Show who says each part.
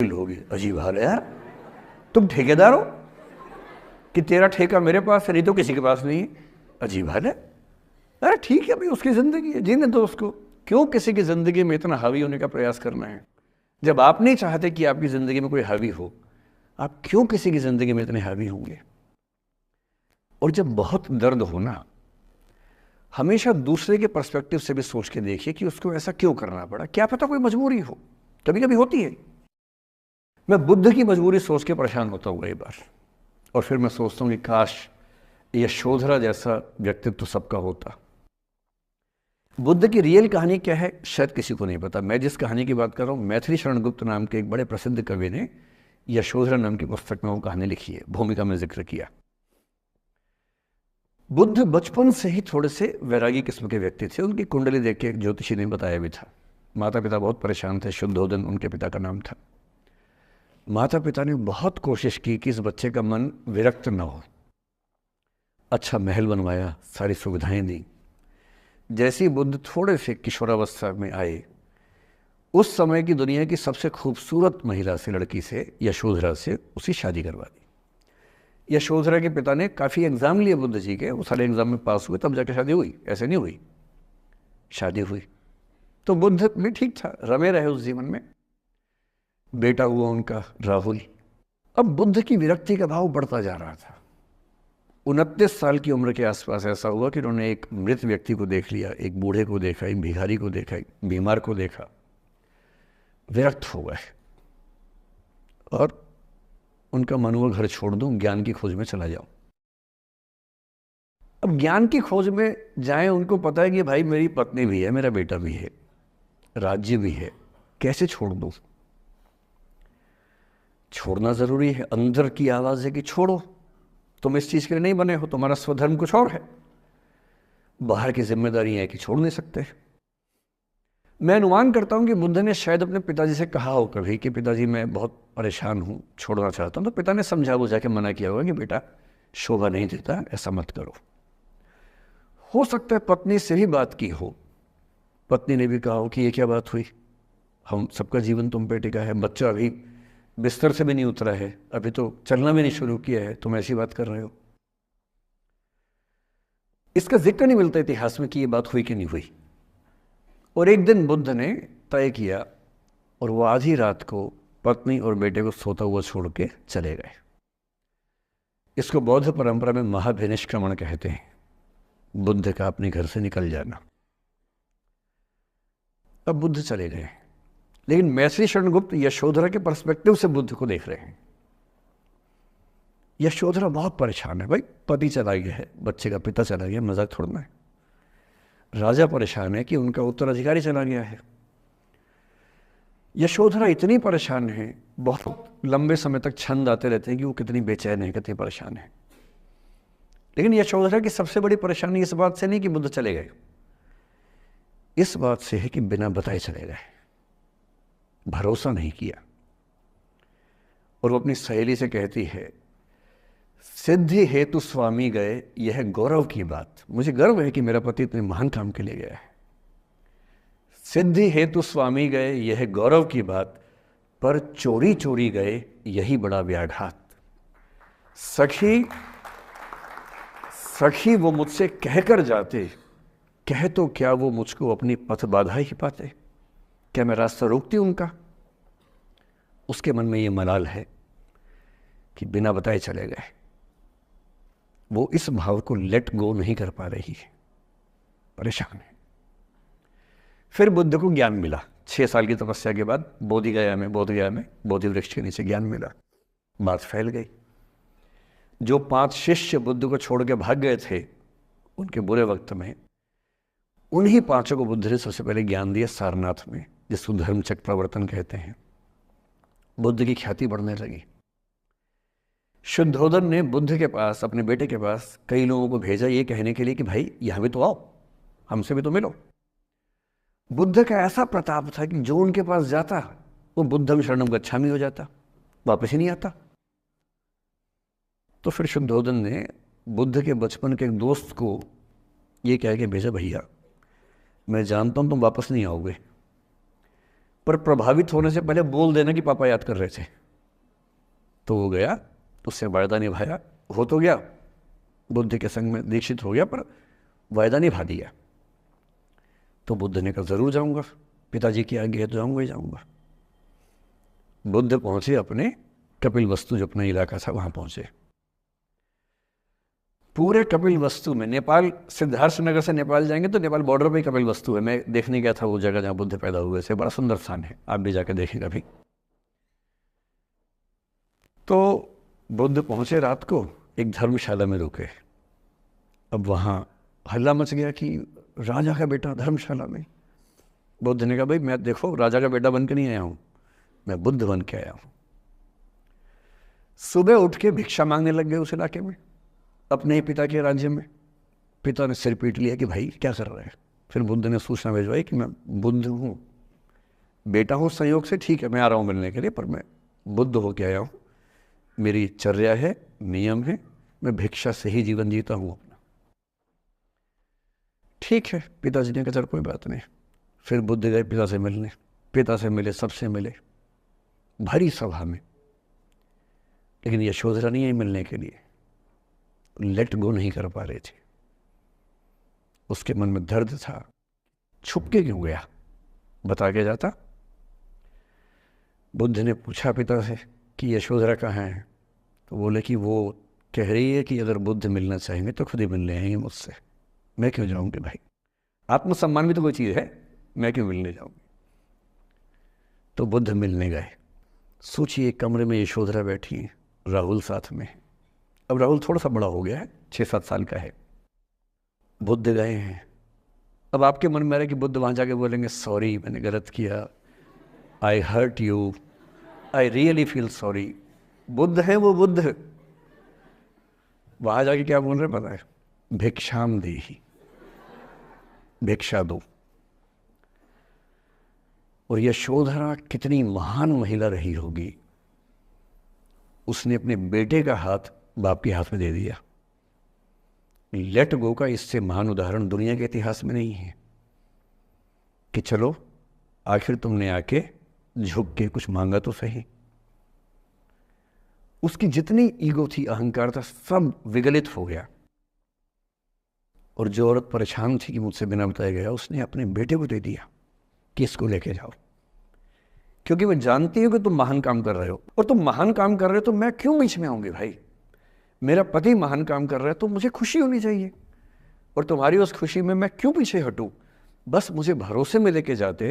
Speaker 1: लोगे, अजीब हाल है यार, तुम ठेकेदार हो कि तेरा ठेका मेरे पास है, नहीं तो किसी के पास नहीं है, अजीब हाल है। अरे ठीक है भाई, उसकी ज़िंदगी है, जीने दो उसको, क्यों किसी की ज़िंदगी में इतना हावी होने का प्रयास करना है? जब आप नहीं चाहते कि आपकी ज़िंदगी में कोई हावी हो, आप क्यों किसी की ज़िंदगी में इतने हावी होंगे? और जब बहुत दर्द हो ना, हमेशा दूसरे के पर्सपेक्टिव से भी सोच के देखिए कि उसको ऐसा क्यों करना पड़ा, क्या पता कोई मजबूरी हो, कभी कभी होती है। मैं बुद्ध की मजबूरी सोच के परेशान होता हूँ कई बार, और फिर मैं सोचता हूँ कि काश यशोधरा जैसा व्यक्तित्व सबका होता। बुद्ध की रियल कहानी क्या है शायद किसी को नहीं पता। मैं जिस कहानी की बात कर रहा हूँ, मैथिली शरण गुप्त नाम के एक बड़े प्रसिद्ध कवि ने यशोधरा नाम की पुस्तक में वो कहानी लिखी है, भूमिका में जिक्र किया। बुद्ध बचपन से ही थोड़े से वैरागी किस्म के व्यक्ति थे। उनकी कुंडली देख के एक ज्योतिषी ने बताया भी था। माता पिता बहुत परेशान थे, शुद्धोदन उनके पिता का नाम था। माता पिता ने बहुत कोशिश की कि इस बच्चे का मन विरक्त न हो। अच्छा महल बनवाया, सारी सुविधाएं दी। जैसे ही बुद्ध थोड़े से किशोरावस्था में आए, उस समय की दुनिया की सबसे खूबसूरत महिला से, लड़की से, यशोधरा से उसकी शादी करवा दी। यशोधरा के पिता ने काफ़ी एग्ज़ाम लिए बुद्ध जी के, वो सारे एग्ज़ाम में पास हुए, तब जाके शादी हुई, ऐसे नहीं हुई। शादी हुई तो बुद्ध भी ठीक था, रमे रहे उस जीवन में। बेटा हुआ उनका राहुल। अब बुद्ध की विरक्ति का भाव बढ़ता जा रहा था। 29 साल की उम्र के आसपास ऐसा हुआ कि उन्होंने एक मृत व्यक्ति को देख लिया, एक बूढ़े को देखा, एक भिखारी को देखा, एक बीमार को देखा। विरक्त हो गए और उनका मन हुआ घर छोड़ दूं, ज्ञान की खोज में चला जाऊं। अब ज्ञान की खोज में जाएं, उनको पता है कि भाई मेरी पत्नी भी है, मेरा बेटा भी है, राज्य भी है, कैसे छोड़ दूं? छोड़ना जरूरी है। अंदर की आवाज है कि छोड़ो, तुम इस चीज के लिए नहीं बने हो, तुम्हारा स्वधर्म कुछ और है। बाहर की जिम्मेदारी है कि छोड़ नहीं सकते। मैं अनुमान करता हूं कि बुद्ध ने शायद अपने पिताजी से कहा हो कभी कि पिताजी मैं बहुत परेशान हूं, छोड़ना चाहता हूं। तो पिता ने समझा बुझा के मना किया होगा कि बेटा शोभा नहीं देता, ऐसा मत करो। हो सकता है पत्नी से भी बात की हो, पत्नी ने भी कहा हो कि ये क्या बात हुई, हम सबका जीवन तुम पे टिका है, बच्चा अभी बिस्तर से भी नहीं उतरा है, अभी तो चलना भी नहीं शुरू किया है, तुम ऐसी बात कर रहे हो। इसका जिक्र नहीं मिलता इतिहास में कि ये बात हुई कि नहीं हुई। और एक दिन बुद्ध ने तय किया और वो आधी रात को पत्नी और बेटे को सोता हुआ छोड़ के चले गए। इसको बौद्ध परंपरा में महाभिनिष्क्रमण कहते हैं, बुद्ध का अपने घर से निकल जाना। अब बुद्ध चले गए, लेकिन मैथिली शरण गुप्त यशोधरा के पर्सपेक्टिव से बुद्ध को देख रहे हैं। यशोधरा बहुत परेशान है, भाई पति चला गया है, बच्चे का पिता चला गया, मजाक थोड़ना है। राजा परेशान है कि उनका उत्तराधिकारी चला गया है। यशोधरा इतनी परेशान है, बहुत लंबे समय तक छंद आते रहते हैं कि वो कितनी बेचैन है, कितनी परेशान है। लेकिन यशोधरा की सबसे बड़ी परेशानी इस बात से नहीं कि बुद्ध चले गए, इस बात से है कि बिना बताए चले गए, भरोसा नहीं किया। और वो अपनी सहेली से कहती है, सिद्धि हेतु स्वामी गए, यह गौरव की बात, मुझे गर्व है कि मेरा पति इतने महान काम के लिए गया है। सिद्धि हेतु स्वामी गए, यह गौरव की बात, पर चोरी चोरी गए, यही बड़ा व्याघात। सखी सखी वो मुझसे कहकर जाते, कह तो क्या वो मुझको अपनी पथ बाधा ही पाते, क्या मैं रास्ता रोकती उनका? उसके मन में ये मलाल है कि बिना बताए चले गए। वो इस भाव को लेट गो नहीं कर पा रही है, परेशान है। फिर बुद्ध को ज्ञान मिला 6 साल की तपस्या के बाद, बोधगया में बोधि वृक्ष के नीचे ज्ञान मिला। बात फैल गई। जो 5 शिष्य बुद्ध को छोड़ के भाग गए थे उनके बुरे वक्त में, उन्हीं 5 को बुद्ध ने सबसे पहले ज्ञान दिया सारनाथ में, जिसको धर्मचक्र प्रवर्तन कहते हैं। बुद्ध की ख्याति बढ़ने लगी। शुद्धोदन ने बुद्ध के पास, अपने बेटे के पास कई लोगों को भेजा ये कहने के लिए कि भाई यहां भी तो आओ, हमसे भी तो मिलो। बुद्ध का ऐसा प्रताप था कि जो उनके पास जाता वो बुद्धम शरणम गच्छामि हो जाता, वापस ही नहीं आता। तो फिर शुद्धोदन ने बुद्ध के बचपन के एक दोस्त को ये कह के भेजा, भैया मैं जानता हूं तुम वापस नहीं आओगे, पर प्रभावित होने से पहले बोल देना कि पापा याद कर रहे थे। तो वो गया, उससे वायदा निभाया, हो तो गया, बुद्ध के संग में दीक्षित हो गया, पर वायदा निभा दिया। तो बुद्ध ने कहा जरूर जाऊंगा, पिताजी की आज्ञा है तो जाऊंगा ही जाऊंगा। बुद्ध पहुंचे अपने कपिल वस्तु, जो अपना इलाका था, वहां पहुंचे। पूरे कपिल वस्तु में, नेपाल सिद्धार्थ नगर से नेपाल जाएंगे तो नेपाल बॉर्डर पे ही कपिल वस्तु है। मैं देखने गया था वो जगह जहाँ बुद्ध पैदा हुए थे, बड़ा सुंदर स्थान है, आप भी जाकर देखें कभी। तो बुद्ध पहुंचे रात को, एक धर्मशाला में रुके। अब वहां हल्ला मच गया कि राजा का बेटा धर्मशाला में। बुद्ध ने कहा भाई मैं देखो राजा का बेटा बन के नहीं आया हूं, मैं बुद्ध बन के आया हूं। सुबह उठ के भिक्षा मांगने लग गए उस इलाके में, अपने ही पिता के राज्य में। पिता ने सिर पीट लिया कि भाई क्या कर रहे हैं। फिर बुद्ध ने सूचना भिजवाई कि मैं बुद्ध हूँ, बेटा हूँ संयोग से, ठीक है मैं आ रहा हूँ मिलने के लिए, पर मैं बुद्ध होके आया हूँ, मेरी चर्या है, नियम है, मैं भिक्षा से ही जीवन जीता हूँ अपना। ठीक है, पिताजी ने कहा चल कोई बात नहीं। फिर बुद्ध गए पिता से मिलने, पिता से मिले, सबसे मिले, भारी सभा में। लेकिन यशोधरा नहीं आई मिलने के लिए, लेट गो नहीं कर पा रहे थे। उसके मन में दर्द था, छुप के क्यों गया, बता के जाता। बुद्ध ने पूछा पिता से कि यशोधरा कहाँ है, तो बोले कि वो कह रही है कि अगर बुद्ध मिलना चाहेंगे तो खुद ही मिलने आएंगे मुझसे, मैं क्यों जाऊंगी भाई, आत्मसम्मान भी तो कोई चीज़ है, मैं क्यों मिलने जाऊंगी। तो बुद्ध मिलने गए। सोचिए कमरे में यशोधरा बैठी है, राहुल साथ में। अब राहुल थोड़ा सा बड़ा हो गया है, 6-7 साल का है। बुद्ध गए हैं। अब आपके मन में आ रहा है कि बुद्ध वहां जाके बोलेंगे सॉरी मैंने गलत किया, I hurt you, I really feel sorry. Buddha है वो बुद्ध, वहां जाके क्या बोल रहे पता है, भिक्षाम देहि, भिक्षा दो। और यशोधरा कितनी महान महिला रही होगी, उसने अपने बेटे का हाथ बाप के हाथ में दे दिया। लेट गो का इससे महान उदाहरण दुनिया के इतिहास में नहीं है कि चलो आखिर तुमने आके झुक के कुछ मांगा तो सही। उसकी जितनी ईगो थी, अहंकार था, सब विगलित हो गया। और जो औरत परेशान थी कि मुझसे बिना बताया गया, उसने अपने बेटे को दे दिया कि इसको लेके जाओ, क्योंकि मैं जानती हूं कि तुम महान काम कर रहे हो, और तुम महान काम कर रहे हो तो मैं क्यों बीच में आऊंगी भाई। मेरा पति महान काम कर रहा है तो मुझे खुशी होनी चाहिए, और तुम्हारी उस खुशी में मैं क्यों पीछे हटूं। बस मुझे भरोसे में लेके जाते